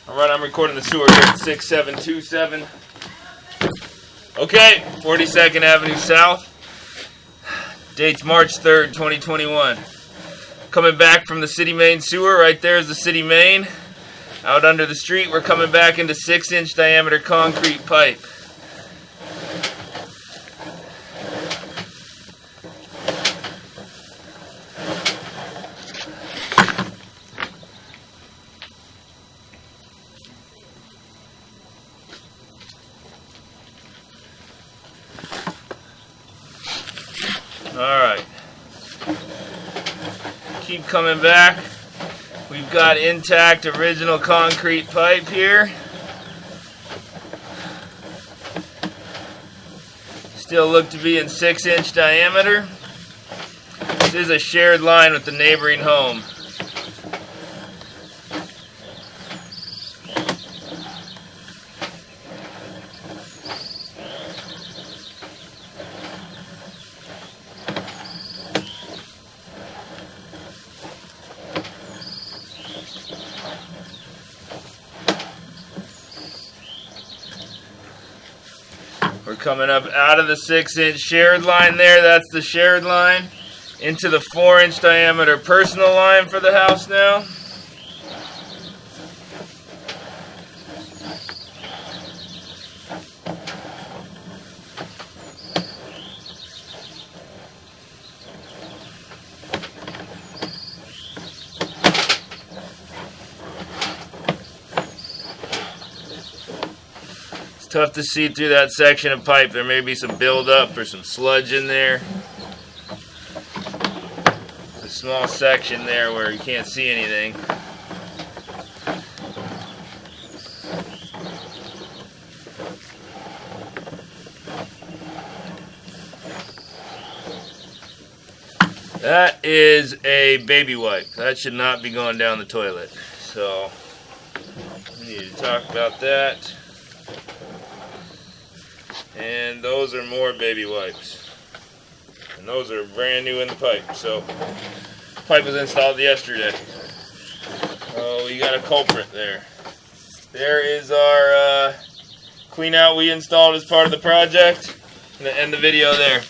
Alright, I'm recording the sewer here at 6727. Okay, 42nd Avenue South. Date's March 3rd, 2021. Coming back from the city main sewer. Right there is the city main. Out under the street, we're coming back into 6-inch diameter concrete pipe. Alright, keep coming back. We've got intact original concrete pipe here. Still look to be in 6-inch diameter. This is a shared line with the neighboring home. We're coming up out of the 6-inch shared line there. That's the shared line. Into the 4-inch diameter personal line for the house now. Tough to see through that section of pipe. There may be some buildup or some sludge in there. A small section there where you can't see anything. That is a baby wipe. That should not be going down the toilet. So, we need to talk about that. And those are more baby wipes. And those are brand new in the pipe. So, pipe was installed yesterday. Oh, we got a culprit there. There is our clean out we installed as part of the project. I'm going to end the video there.